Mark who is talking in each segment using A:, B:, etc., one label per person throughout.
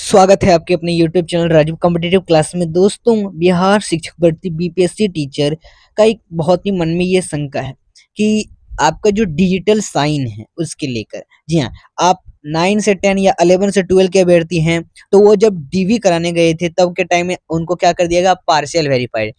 A: स्वागत है आपके अपने YouTube channel Rajiv competitive class में। दोस्तों, बिहार शिक्षक भर्ती बीपीएससी टीचर का एक बहुत ही मन में ये शंका है कि आपका जो डिजिटल साइन है उसके लेकर। जी हाँ, आप 9 से 10 या 11 से 12 के अभ्यर्थी हैं, तो वो जब डीवी कराने गए थे तब के टाइम में उनको क्या कर दिया गया, पार्शियल वेरीफाइड।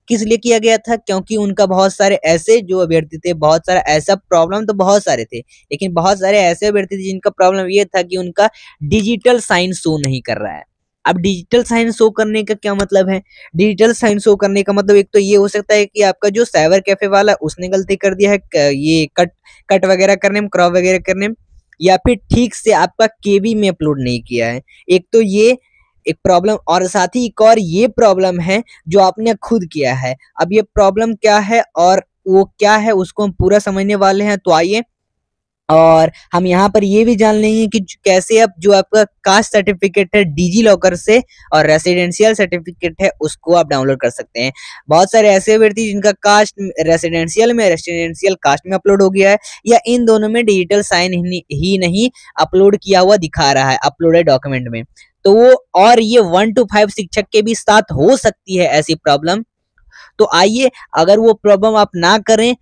A: किस लिए किया गया था? क्योंकि उनका बहुत सारे ऐसे जो अभ्यर्थी थे, बहुत सारा ऐसा प्रॉब्लम तो बहुत सारे थे, लेकिन बहुत सारे ऐसे अभ्यर्थी थे जिनका प्रॉब्लम ये था कि उनका डिजिटल साइन शो नहीं कर रहा है। अब डिजिटल साइन शो करने का क्या मतलब है? डिजिटल साइन शो करने का मतलब एक तो ये हो सकता है कि आपका जो साइबर कैफे वाला उसने गलती कर दिया है, ये कट वगैरह करने में, क्रॉप वगैरह करने में, या फिर ठीक से आपका केबी में अपलोड नहीं किया है। एक तो ये एक प्रॉब्लम, और साथ ही एक और ये प्रॉब्लम है जो आपने खुद किया है। अब ये प्रॉब्लम क्या है और वो क्या है उसको हम पूरा समझने वाले हैं, तो आइए। और हम यहाँ पर ये भी जान लेंगे कि कैसे आप जो आपका कास्ट सर्टिफिकेट है डिजी लॉकर से और रेसिडेंशियल सर्टिफिकेट है उसको आप डाउनलोड कर सकते हैं। बहुत सारे ऐसे अभ्यर्थी जिनका कास्ट रेसिडेंशियल कास्ट में अपलोड हो गया है, या इन दोनों में डिजिटल साइन ही नहीं अपलोड किया हुआ दिखा रहा है अपलोडेड डॉक्यूमेंट में, तो वो, और ये 1 to 5 शिक्षक के भी साथ हो सकती है ऐसी प्रॉब्लम। तो आइए, अगर वो प्रॉब्लम आप ना करें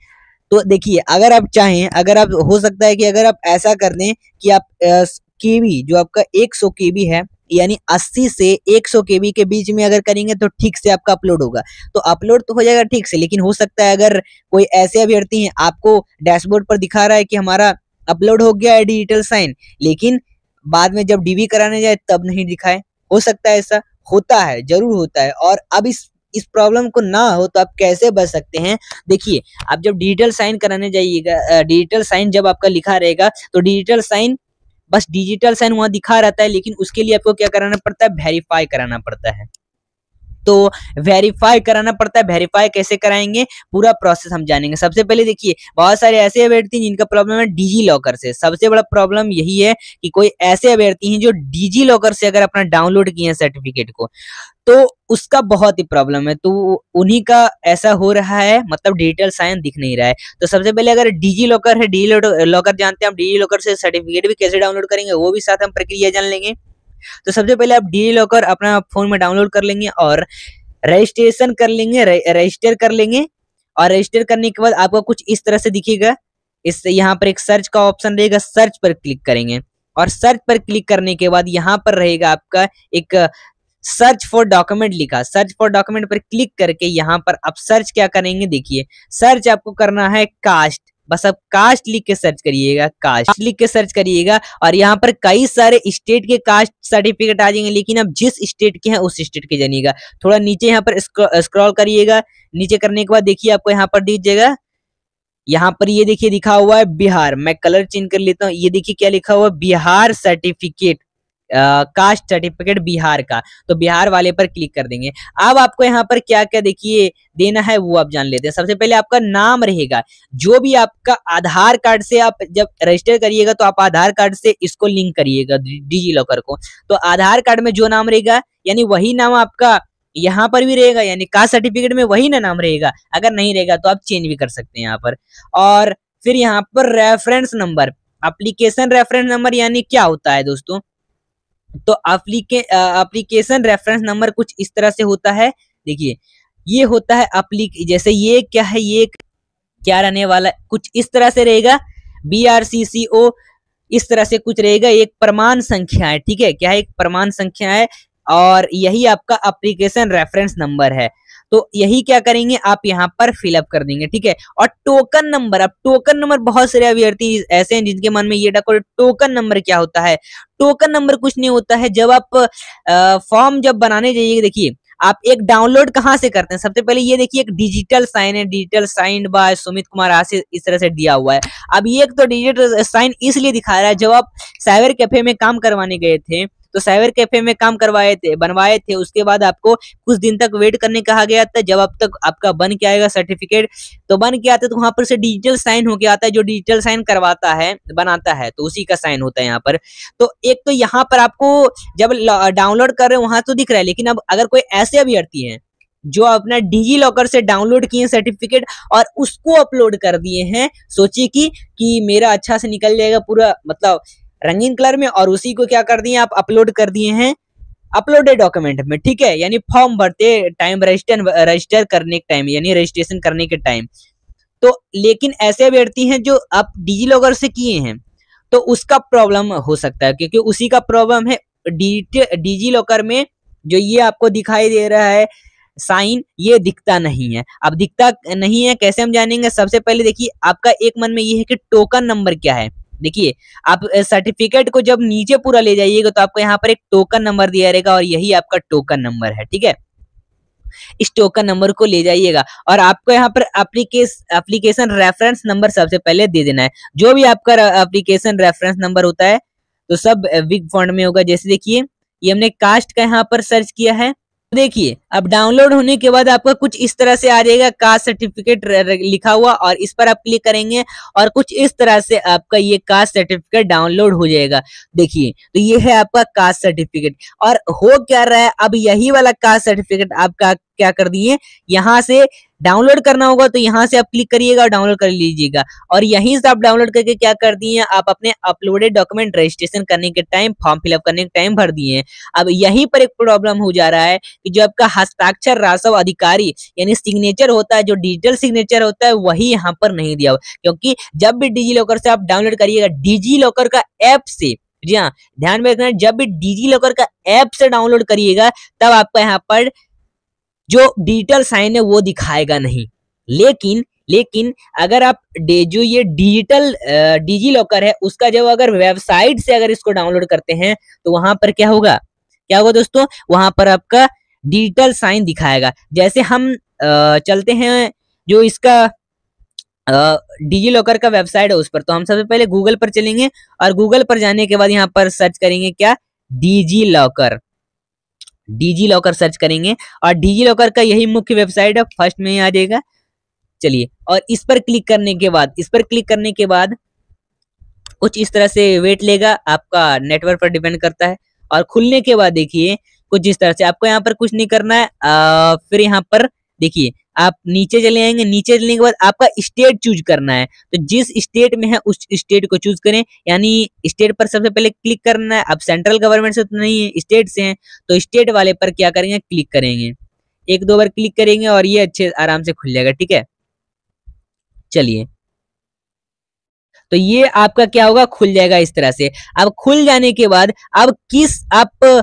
A: तो देखिए, अगर आप चाहें, अगर आप, हो सकता है कि अगर आप ऐसा कर दें कि आप केबी जो आपका 100 केबी है, यानी 80 से 100 केबी के बीच में अगर करेंगे तो ठीक से आपका अपलोड होगा। तो अपलोड तो हो जाएगा ठीक से, लेकिन हो सकता है अगर कोई ऐसे अभ्यर्थी हैं, आपको डैशबोर्ड पर दिखा रहा है कि हमारा अपलोड हो गया है डिजिटल साइन, लेकिन बाद में जब डीबी कराने जाए तब नहीं दिखाए। हो सकता है, ऐसा होता है, जरूर होता है। और अब इस प्रॉब्लम को ना हो तो आप कैसे बच सकते हैं? देखिए, आप जब डिजिटल साइन कराने जाइएगा, डिजिटल साइन जब आपका लिखा रहेगा तो डिजिटल साइन, बस डिजिटल साइन वहां दिखा रहता है, लेकिन उसके लिए आपको क्या कराना पड़ता है? वेरीफाई कराना पड़ता है। तो वेरीफाई कराना पड़ता है। वेरीफाई कैसे कराएंगे, पूरा प्रोसेस हम जानेंगे। सबसे पहले देखिए, बहुत सारे ऐसे अभ्यर्थी जिनका प्रॉब्लम है डिजी लॉकर से। सबसे बड़ा प्रॉब्लम यही है कि कोई ऐसे अभ्यर्थी हैं जो डिजी लॉकर से अगर अपना डाउनलोड किए हैं सर्टिफिकेट को, तो उसका बहुत ही प्रॉब्लम है। तो उन्हीं का ऐसा हो रहा है, मतलब डिजिटल साइन दिख नहीं रहा है। तो सबसे पहले, अगर डिजी लॉकर है, डिजी लॉकर जानते हैं हम, डिजी लॉकर से सर्टिफिकेट भी कैसे डाउनलोड करेंगे वो भी साथ हम प्रक्रिया जान लेंगे। तो सबसे पहले आप डिजी लॉकर अपना फोन में डाउनलोड कर लेंगे और रजिस्ट्रेशन कर लेंगे, रजिस्टर कर लेंगे। और रजिस्टर करने के बाद आपको कुछ इस तरह से दिखेगा। इस यहाँ पर एक सर्च का ऑप्शन रहेगा, सर्च पर क्लिक करेंगे। और सर्च पर क्लिक करने के बाद यहाँ पर रहेगा आपका एक सर्च फॉर डॉक्यूमेंट लिखा। सर्च फॉर डॉक्यूमेंट पर क्लिक करके यहाँ पर आप सर्च क्या करेंगे, देखिए, सर्च आपको करना है कास्ट। बस आप कास्ट लिख के सर्च करिएगा, कास्ट लिख के सर्च करिएगा, और यहाँ पर कई सारे स्टेट के कास्ट सर्टिफिकेट आ जाएंगे, लेकिन आप जिस स्टेट के हैं उस स्टेट के जानिएगा। थोड़ा नीचे यहाँ पर स्क्रॉल करिएगा। नीचे करने के बाद देखिए, आपको यहाँ पर दीजिएगा, यहाँ पर ये देखिए लिखा हुआ है बिहार। मैं कलर चेंज कर लेता हूँ। ये देखिए क्या लिखा हुआ है, Bihar certificate, caste certificate Bihar का। तो बिहार वाले पर क्लिक कर देंगे। अब आपको यहाँ पर क्या क्या देखिए देना है वो आप जान लेते हैं। सबसे पहले आपका नाम रहेगा, जो भी आपका आधार कार्ड से आप जब रजिस्टर करिएगा तो आप आधार कार्ड से इसको लिंक करिएगा डिजी लॉकर को। तो आधार कार्ड में जो नाम रहेगा, यानी वही नाम आपका यहाँ पर भी रहेगा, यानी कास्ट सर्टिफिकेट में वही ना नाम रहेगा। अगर नहीं रहेगा तो आप चेंज भी कर सकते हैं यहाँ पर। और फिर यहाँ पर reference number, application reference number, यानी क्या होता है दोस्तों? तो एप्लीकेशन रेफरेंस नंबर कुछ इस तरह से होता है। देखिए, ये होता है जैसे ये क्या है, ये क्या रहने वाला, कुछ इस तरह से रहेगा, BRCCO, इस तरह से कुछ रहेगा। एक प्रमाण संख्या है, ठीक है, क्या है, एक प्रमाण संख्या है, और यही आपका एप्लीकेशन रेफरेंस नंबर है। तो यही क्या करेंगे, आप यहाँ पर फिलअप कर देंगे, ठीक है। और टोकन नंबर, अब टोकन नंबर, बहुत सारे अभ्यर्थी ऐसे हैं जिनके मन में ये डर, टोकन नंबर क्या होता है? टोकन नंबर कुछ नहीं होता है। जब आप फॉर्म जब बनाने जाइए, देखिए, आप एक डाउनलोड कहाँ से करते हैं? सबसे पहले ये देखिए, एक डिजिटल साइन है, digital sign by Sumit Kumar Ashish, इस तरह से दिया हुआ है। अब ये एक तो डिजिटल साइन इसलिए दिखा रहा है, जब आप साइबर कैफे में काम करवाने गए थे, तो साइबर कैफे में काम बनवाए थे, उसके बाद आपको कुछ दिन तक वेट करने कहा गया था। जब अब तक आपका बन के आएगा सर्टिफिकेट, तो बन के आता है तो वहां पर से डिजिटल साइन हो के आता है। जो डिजिटल साइन करवाता है, बनाता है, तो उसी का साइन होता है यहाँ पर। तो एक तो यहाँ पर आपको जब डाउनलोड कर रहे हो वहां तो दिख रहा है, लेकिन अब अगर कोई ऐसे अभ्यर्थी हैं जो अपना डिजी लॉकर से डाउनलोड किए सर्टिफिकेट और उसको अपलोड कर दिए हैं, सोचिए कि मेरा अच्छा से निकल जाएगा पूरा, मतलब रंगीन कलर में, और उसी को क्या कर दिए आप अपलोड कर दिए हैं अपलोडेड डॉक्यूमेंट में, ठीक है, यानी फॉर्म भरते टाइम, रजिस्टर करने के टाइम, यानी रजिस्ट्रेशन करने के टाइम। तो लेकिन ऐसे अभ्यर्थी हैं जो आप डिजी लॉकर से किए हैं, तो उसका प्रॉब्लम हो सकता है, क्योंकि उसी का प्रॉब्लम है डिजी लॉकर में जो ये आपको दिखाई दे रहा है साइन, ये दिखता नहीं है। अब दिखता नहीं है कैसे हम जानेंगे? सबसे पहले देखिए, आपका एक मन में ये है कि टोकन नंबर क्या है। देखिए, आप सर्टिफिकेट को जब नीचे पूरा ले जाइएगा तो आपको यहाँ पर एक टोकन नंबर दिया रहेगा, और यही आपका टोकन नंबर है, ठीक है। इस टोकन नंबर को ले जाइएगा, और आपको यहाँ पर एप्लीकेशन रेफरेंस नंबर सबसे पहले दे देना है। जो भी आपका एप्लीकेशन रेफरेंस नंबर होता है तो सब बिग फॉन्ट में होगा। जैसे देखिए, ये हमने कास्ट का यहाँ पर सर्च किया है, देखिए अब डाउनलोड होने के बाद आपका कुछ इस तरह से आ जाएगा, कास्ट सर्टिफिकेट लिखा हुआ, और इस पर आप क्लिक करेंगे और कुछ इस तरह से आपका ये कास्ट सर्टिफिकेट डाउनलोड हो जाएगा। देखिए, तो ये है आपका कास्ट सर्टिफिकेट। और हो क्या रहा है, अब यही वाला कास्ट सर्टिफिकेट आपका क्या कर दिए, यहाँ से डाउनलोड करना होगा, तो यहाँ से आप क्लिक करिएगा और डाउनलोड कर लीजिएगा। और यहीं से आप डाउनलोड करके क्या कर दिए, आप अपने अपलोडेड डॉक्यूमेंट रजिस्ट्रेशन करने के टाइम, फॉर्म फिलअप करने के टाइम भर दिए। अब यहीं पर एक प्रॉब्लम हो जा रहा है कि जो आपका हस्ताक्षर राघव अधिकारी यानी सिग्नेचर होता है, जो डिजिटल सिग्नेचर होता है, वही यहाँ पर नहीं दिया हुआ। क्योंकि जब भी डिजी लॉकर से आप डाउनलोड करिएगा, डिजी लॉकर का ऐप से, जी हाँ ध्यान में रखना, जब भी डिजी लॉकर का ऐप से डाउनलोड करिएगा तब आपका यहाँ पर जो डिजिटल साइन है वो दिखाएगा नहीं। लेकिन अगर आप जो ये डिजिटल डिजी लॉकर है उसका जब अगर वेबसाइट से अगर इसको डाउनलोड करते हैं तो वहां पर क्या होगा दोस्तों, वहां पर आपका डिजिटल साइन दिखाएगा। जैसे हम चलते हैं जो इसका डिजी लॉकर का वेबसाइट है उस पर, तो हम सबसे पहले गूगल पर चलेंगे, और गूगल पर जाने के बाद यहाँ पर सर्च करेंगे क्या, डिजी लॉकर सर्च करेंगे, और डिजी लॉकर का यही मुख्य वेबसाइट है, फर्स्ट में ही आ जाएगा। चलिए, और इस पर क्लिक करने के बाद कुछ इस तरह से वेट लेगा, आपका नेटवर्क पर डिपेंड करता है। और खुलने के बाद देखिए कुछ इस तरह से, आपको यहाँ पर कुछ नहीं करना है। फिर यहाँ पर देखिए आप नीचे चले आएंगे, नीचे चलने के बाद आपका स्टेट चूज करना है, तो जिस स्टेट में है उस स्टेट को चूज करें, यानी स्टेट पर सबसे पहले क्लिक करना है। अब सेंट्रल गवर्नमेंट से तो नहीं है, स्टेट से है, तो स्टेट वाले पर क्या करेंगे, क्लिक करेंगे, एक दो बार क्लिक करेंगे और ये अच्छे आराम से खुल जाएगा, ठीक है। चलिए, तो ये आपका क्या होगा, खुल जाएगा इस तरह से। अब खुल जाने के बाद अब किस आप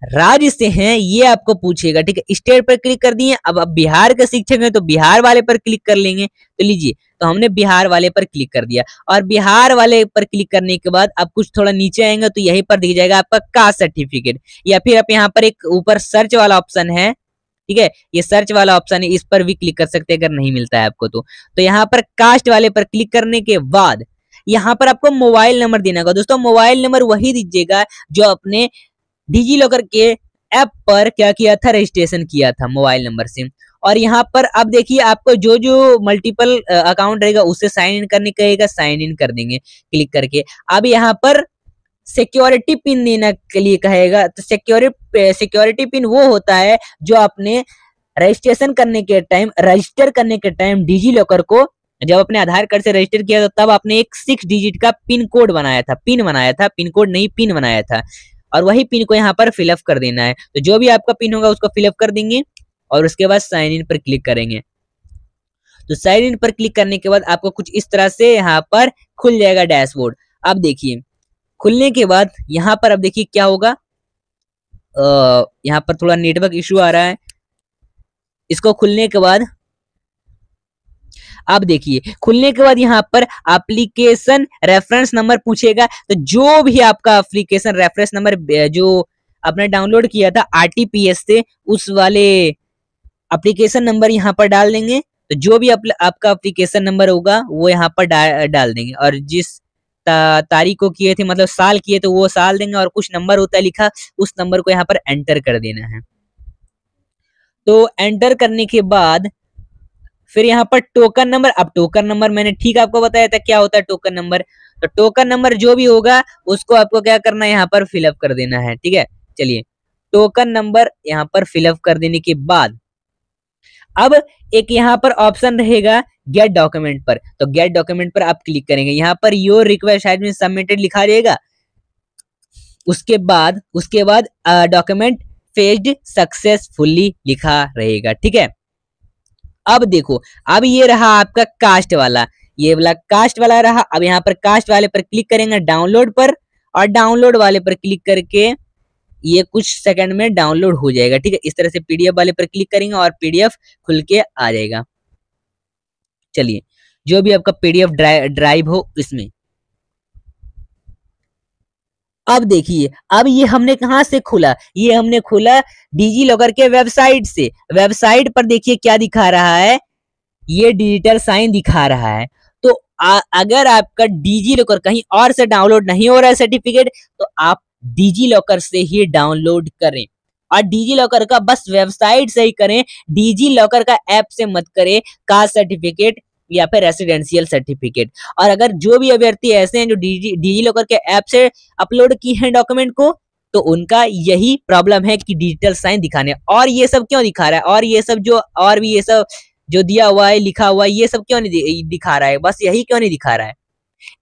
A: राज्य से हैं ये आपको पूछेगा, ठीक है। स्टेट पर क्लिक कर दिए, अब बिहार के शिक्षक हैं तो बिहार वाले पर क्लिक कर लेंगे। तो लीजिए, तो हमने बिहार वाले पर क्लिक कर दिया, और बिहार वाले पर क्लिक करने के बाद अब कुछ थोड़ा नीचे आएंगे तो यहीं पर दिख जाएगा आपका कास्ट सर्टिफिकेट, या फिर आप यहाँ पर एक ऊपर सर्च वाला ऑप्शन है, ठीक है, ये सर्च वाला ऑप्शन है, इस पर भी क्लिक कर सकते हैं अगर नहीं मिलता है आपको तो यहाँ पर कास्ट वाले पर क्लिक करने के बाद यहाँ पर आपको मोबाइल नंबर देना होगा। दोस्तों, मोबाइल नंबर वही दीजिएगा जो अपने डिजी लॉकर के ऐप पर क्या किया था, रजिस्ट्रेशन किया था मोबाइल नंबर से। और यहाँ पर अब देखिए, आपको जो जो मल्टीपल अकाउंट रहेगा उससे साइन इन करने कहेगा, साइन इन कर देंगे क्लिक करके। अब यहाँ पर सिक्योरिटी पिन देने के लिए कहेगा, तो सिक्योरिटी पिन वो होता है जो आपने रजिस्ट्रेशन करने के टाइम, रजिस्टर करने के टाइम डिजी लॉकर को जब अपने आधार कार्ड से रजिस्टर किया था तब आपने एक 6 डिजिट का पिन कोड बनाया था, पिन कोड नहीं पिन बनाया था, और वही पिन को यहाँ पर फिलअप कर देना है। तो जो भी आपका पिन होगा उसको फिलअप कर देंगे, और उसके बाद साइन इन पर क्लिक करेंगे। तो साइन इन पर क्लिक करने के बाद आपको कुछ इस तरह से यहाँ पर खुल जाएगा डैशबोर्ड। अब देखिए, खुलने के बाद यहाँ पर अब देखिए क्या होगा, यहाँ पर थोड़ा नेटवर्क इशू आ रहा है। इसको खुलने के बाद अब देखिए, खुलने के बाद यहाँ पर एप्लीकेशन रेफरेंस नंबर पूछेगा, तो जो भी आपका एप्लीकेशन रेफरेंस नंबर जो आपने डाउनलोड किया था आरटीपीएस से, उस वाले एप्लीकेशन नंबर यहाँ पर डाल देंगे। तो जो भी आपका एप्लीकेशन नंबर होगा वो यहाँ पर डाल देंगे, और जिस तारीख को किए थे, मतलब साल किए तो वो साल देंगे, और कुछ नंबर होता है लिखा, उस नंबर को यहाँ पर एंटर कर देना है। तो एंटर करने के बाद फिर यहाँ पर टोकन नंबर, अब टोकन नंबर मैंने ठीक आपको बताया था क्या होता है टोकन नंबर। तो टोकन नंबर जो भी होगा उसको आपको क्या करना है, यहाँ पर फिलअप कर देना है, ठीक है। चलिए, टोकन नंबर यहाँ पर फिलअप कर देने के बाद अब एक यहाँ पर ऑप्शन रहेगा गेट डॉक्यूमेंट पर, तो गेट डॉक्यूमेंट पर आप क्लिक करेंगे, यहाँ पर your request has been submitted लिखा रहेगा। उसके बाद डॉक्यूमेंट फेच्ड सक्सेसफुली लिखा रहेगा, ठीक है। अब देखो, अब ये रहा आपका कास्ट वाला, ये वाला कास्ट वाला रहा। अब यहाँ पर कास्ट वाले पर क्लिक करेंगे डाउनलोड पर, और डाउनलोड वाले पर क्लिक करके ये कुछ सेकंड में डाउनलोड हो जाएगा, ठीक है। इस तरह से पीडीएफ वाले पर क्लिक करेंगे और पीडीएफ खुल के आ जाएगा। चलिए, जो भी आपका पीडीएफ ड्राइव हो इसमें। अब देखिए, अब ये हमने कहां से खोला, ये हमने खोला डिजी लॉकर के वेबसाइट से। वेबसाइट पर देखिए क्या दिखा रहा है, ये डिजिटल साइन दिखा रहा है। तो अगर आपका डिजी लॉकर कहीं और से डाउनलोड नहीं हो रहा है सर्टिफिकेट, तो आप डिजी लॉकर से ही डाउनलोड करें, और डिजी लॉकर का बस वेबसाइट से ही करें, डिजी लॉकर का ऐप से मत करें कास्ट सर्टिफिकेट या फिर रेसिडेंशियल सर्टिफिकेट। और अगर जो भी अभ्यर्थी ऐसे हैं जो डिजी लॉकर के ऐप से अपलोड की हैं डॉक्यूमेंट को, तो उनका यही प्रॉब्लम है कि डिजिटल साइन दिखाने। और ये सब क्यों दिखा रहा है, और ये सब जो और भी ये सब जो दिया हुआ है लिखा हुआ है, ये सब क्यों नहीं दिखा रहा है, बस यही क्यों नहीं दिखा रहा है।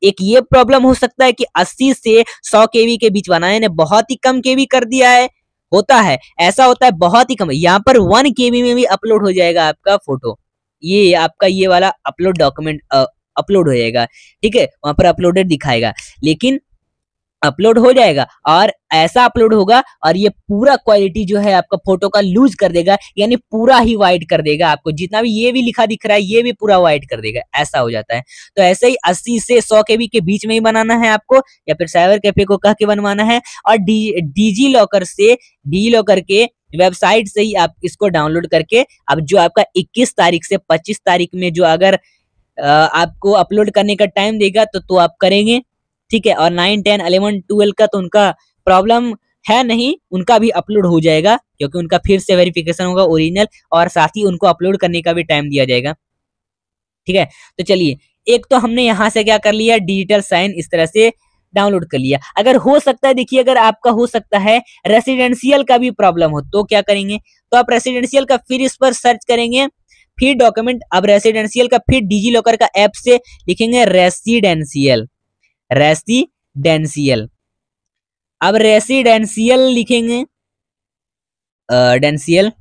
A: एक ये प्रॉब्लम हो सकता है कि 80 से 100 केबी के बीच बनाए ने बहुत ही कम केबी कर दिया है, होता है ऐसा, होता है बहुत ही कम। यहाँ पर 1 केबी में भी अपलोड हो जाएगा आपका फोटो, ये आपका ये वाला अपलोड डॉक्यूमेंट अपलोड हो जाएगा, ठीक है। वहां पर अपलोडेड दिखाएगा, लेकिन अपलोड हो जाएगा और ऐसा अपलोड होगा, और ये पूरा क्वालिटी जो है आपका फोटो का लूज कर देगा, यानी पूरा ही वाइट कर देगा। आपको जितना भी ये भी लिखा दिख रहा है ये भी पूरा वाइट कर देगा, ऐसा हो जाता है। तो ऐसे ही 80 से 100 केबी के बीच में ही बनाना है आपको, या फिर साइबर कैफे को कह के बनवाना है। और डिजी लॉकर के वेबसाइट से ही आप इसको डाउनलोड करके, अब जो आपका 21 तारीख से 25 तारीख में जो अगर आपको अपलोड करने का टाइम देगा तो आप करेंगे, ठीक है। और 9, 10, 11, 12 का तो उनका प्रॉब्लम है नहीं, उनका भी अपलोड हो जाएगा, क्योंकि उनका फिर से वेरिफिकेशन होगा ओरिजिनल, और साथ ही उनको अपलोड करने का भी टाइम दिया जाएगा, ठीक है। तो चलिए, एक तो हमने यहाँ से क्या कर लिया, डिजिटल साइन इस तरह से डाउनलोड कर लिया। अगर हो सकता है, देखिए अगर आपका हो सकता है रेसिडेंशियल का भी प्रॉब्लम हो, तो क्या करेंगे, तो आप रेसिडेंशियल का फिर इस पर सर्च करेंगे, फिर डॉक्यूमेंट, अब रेसिडेंशियल का फिर डिजी लॉकर का ऐप से लिखेंगे रेसिडेंशियल, अब रेसिडेंशियल लिखेंगे, डेंशियल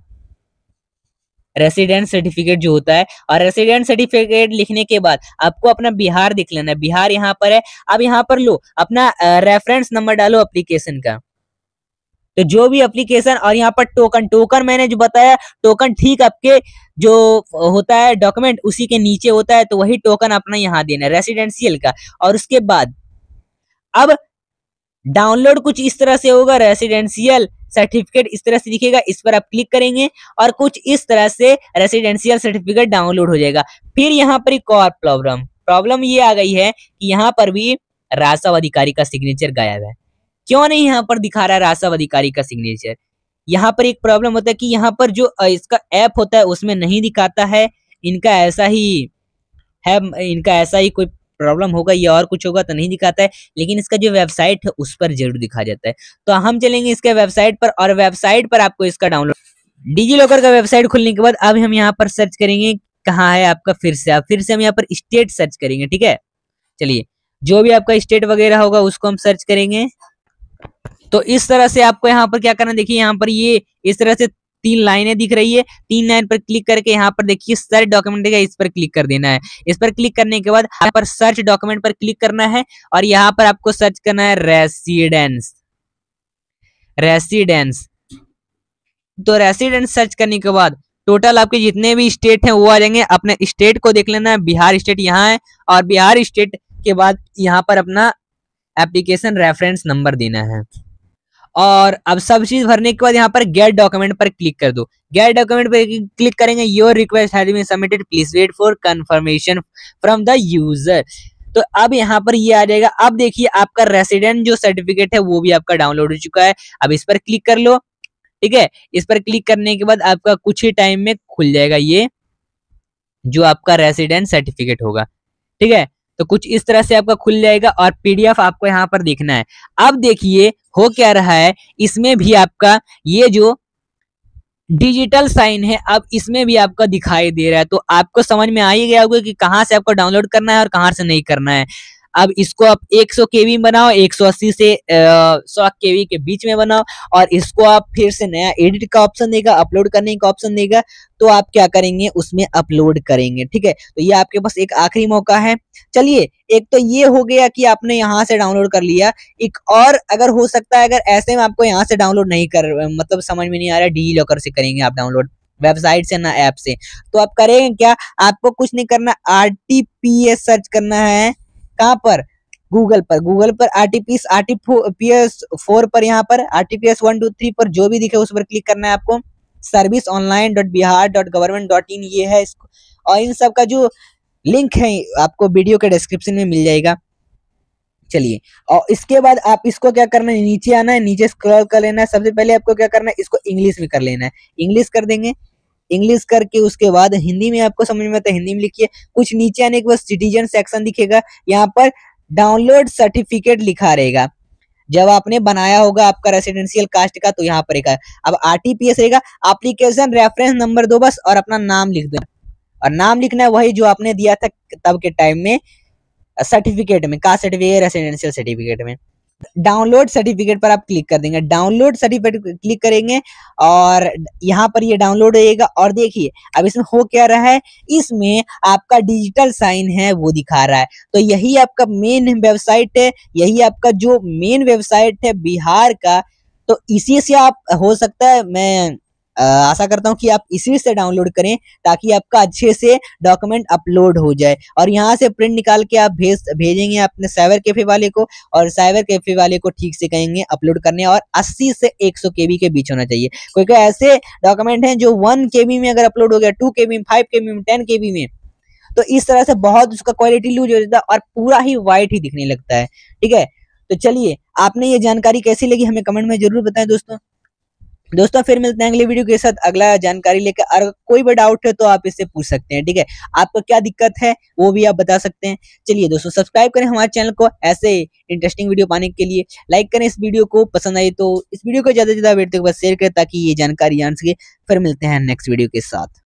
A: रेसिडेंट सर्टिफिकेट जो होता है, और रेसिडेंट सर्टिफिकेट लिखने के बाद आपको अपना बिहार दिख लेना है, बिहार यहाँ पर है। अब यहाँ पर लो अपना रेफरेंस नंबर डालो एप्लीकेशन का, तो जो भी एप्लीकेशन, और यहाँ पर टोकन मैंने जो बताया, टोकन ठीक आपके जो होता है डॉक्यूमेंट उसी के नीचे होता है, तो वही टोकन अपना यहाँ देना है रेसिडेंशियल का। और उसके बाद अब डाउनलोड कुछ इस तरह से होगा, रेसिडेंशियल सर्टिफिकेट इस तरह से दिखेगा, इस पर आप क्लिक करेंगे और कुछ इस तरह से रेसिडेंशियल सर्टिफिकेट डाउनलोड हो जाएगा। फिर यहाँ पर एक और प्रॉब्लम ये आ गई है कि यहाँ पर भी रासव अधिकारी का सिग्नेचर गायब है। क्यों नहीं यहाँ पर दिखा रहा है रासव अधिकारी का सिग्नेचर, यहाँ पर एक प्रॉब्लम होता है कि यहाँ पर जो इसका ऐप होता है उसमें नहीं दिखाता है, इनका ऐसा ही कोई प्रॉब्लम होगा या और कुछ होगा तो नहीं दिखाता है, लेकिन इसका जो वेबसाइट है उस पर जरूर दिखा जाता है। तो हम चलेंगे इसके वेबसाइट पर, और वेबसाइट पर आपको इसका डाउनलोड, डिजी लॉकर का वेबसाइट खुलने के बाद अब हम यहाँ पर सर्च करेंगे कहाँ है आपका, फिर से हम यहाँ पर स्टेट सर्च करेंगे, ठीक है। चलिए, जो भी आपका स्टेट वगैरह होगा उसको हम सर्च करेंगे। तो इस तरह से आपको यहाँ पर क्या करना, देखिए यहाँ पर ये इस तरह से 3 लाइनें दिख रही है, 3 लाइन पर क्लिक करके यहाँ पर देखिए सर्च डॉक्यूमेंट है, इस पर क्लिक कर देना है। इस पर क्लिक करने के बाद यहाँ पर सर्च डॉक्यूमेंट पर क्लिक करना है, और यहाँ पर आपको सर्च करना है रेसिडेंस। तो रेसिडेंस सर्च करने के बाद टोटल आपके जितने भी स्टेट हैं वो आ जाएंगे। अपने स्टेट को देख लेना है, बिहार स्टेट यहाँ है, और बिहार स्टेट के बाद यहाँ पर अपना एप्लीकेशन रेफरेंस नंबर देना है। और अब सब चीज भरने के बाद यहाँ पर गेट डॉक्यूमेंट पर क्लिक कर दो। गेट डॉक्यूमेंट पर क्लिक करेंगे, your request has been submitted, please wait for confirmation from the user. तो अब यहाँ पर ये आ जाएगा। अब देखिए आपका रेसिडेंट जो सर्टिफिकेट है वो भी आपका डाउनलोड हो चुका है। अब इस पर क्लिक कर लो, ठीक है। इस पर क्लिक करने के बाद आपका कुछ ही टाइम में खुल जाएगा ये जो आपका रेसिडेंट सर्टिफिकेट होगा, ठीक है। तो कुछ इस तरह से आपका खुल जाएगा, और पीडीएफ आपको यहाँ पर देखना है। अब देखिए हो क्या रहा है, इसमें भी आपका ये जो डिजिटल साइन है, अब इसमें भी आपका दिखाई दे रहा है। तो आपको समझ में आ ही गया होगा कि कहाँ से आपको डाउनलोड करना है और कहाँ से नहीं करना है। अब इसको आप 100 केबी बनाओ, 180 से 100 केबी के बीच में बनाओ, और इसको आप फिर से नया एडिट का ऑप्शन देगा, अपलोड करने का ऑप्शन देगा, तो आप क्या करेंगे, उसमें अपलोड करेंगे। ठीक है, तो ये आपके पास एक आखिरी मौका है। चलिए, एक तो ये हो गया कि आपने यहाँ से डाउनलोड कर लिया। एक और अगर हो सकता है, अगर ऐसे में आपको यहाँ से डाउनलोड नहीं कर, मतलब समझ में नहीं आ रहा, डी लॉकर से करेंगे आप डाउनलोड, वेबसाइट से ना ऐप से, तो आप करेंगे क्या, आपको कुछ नहीं करना, आरटीपीएस सर्च करना है। कहाँ पर, गूगल पर, गूगल पर आरटीपीएस 4 पर, यहाँ पर आरटीपीएस 1 2 3 पर जो भी दिखे उस पर क्लिक करना है आपको। serviceonline.bihar.government.in ये है इसको, और इन सब का जो लिंक है आपको वीडियो के डिस्क्रिप्शन में मिल जाएगा। चलिए, और इसके बाद आप इसको क्या करना है, नीचे आना है, नीचे स्क्रॉल कर लेना है। सबसे पहले आपको क्या करना है, इसको इंग्लिश में कर लेना है, इंग्लिश कर देंगे। इंग्लिश करके उसके बाद हिंदी में आपको समझ में आता है, हिंदी में लिखिए। कुछ नीचे आने के बाद सिटीजन सेक्शन दिखेगा, यहाँ पर डाउनलोड सर्टिफिकेट लिखा रहेगा। जब आपने बनाया होगा आपका रेसिडेंशियल कास्ट का, तो यहाँ पर रहेगा। अब आरटीपीएस रहेगा, एप्लीकेशन रेफरेंस नंबर दो बस, और अपना नाम लिख दो, और नाम लिखना है वही जो आपने दिया था तब के टाइम में सर्टिफिकेट में, कास्ट सर्टिफिकेट, रेसिडेंशियल सर्टिफिकेट में। डाउनलोड सर्टिफिकेट पर आप क्लिक कर देंगे, डाउनलोड सर्टिफिकेट क्लिक करेंगे, और यहाँ पर ये डाउनलोड होएगा। और देखिए अब इसमें हो क्या रहा है, इसमें आपका डिजिटल साइन है वो दिखा रहा है। तो यही आपका मेन वेबसाइट है, यही आपका जो मेन वेबसाइट है बिहार का। तो इसी से आप, हो सकता है, मैं आशा करता हूँ कि आप इसी से डाउनलोड करें, ताकि आपका अच्छे से डॉक्यूमेंट अपलोड हो जाए, और यहाँ से प्रिंट निकाल के आप भेजेंगे अपने साइबर कैफे वाले को, और साइबर कैफे वाले को ठीक से कहेंगे अपलोड करने, और 80 से 100 केबी के बीच होना चाहिए। कोई ऐसे डॉक्यूमेंट हैं जो 1 केबी में अगर अपलोड हो गया, 2 केबी में, 5 केबी में, 10 केबी में, तो इस तरह से बहुत उसका क्वालिटी लूज हो जाता है और पूरा ही व्हाइट ही दिखने लगता है। ठीक है, तो चलिए, आपने ये जानकारी कैसी लगी हमें कमेंट में जरूर बताएं दोस्तों। फिर मिलते हैं अगले वीडियो के साथ अगला जानकारी लेकर। अगर कोई भी डाउट है तो आप इससे पूछ सकते हैं। ठीक है, आपको क्या दिक्कत है वो भी आप बता सकते हैं। चलिए दोस्तों, सब्सक्राइब करें हमारे चैनल को ऐसे इंटरेस्टिंग वीडियो पाने के लिए। लाइक करें इस वीडियो को, पसंद आई तो इस वीडियो को ज्यादा से ज्यादा शेयर करें ताकि ये जानकारी जान सके। फिर मिलते हैं नेक्स्ट वीडियो के साथ।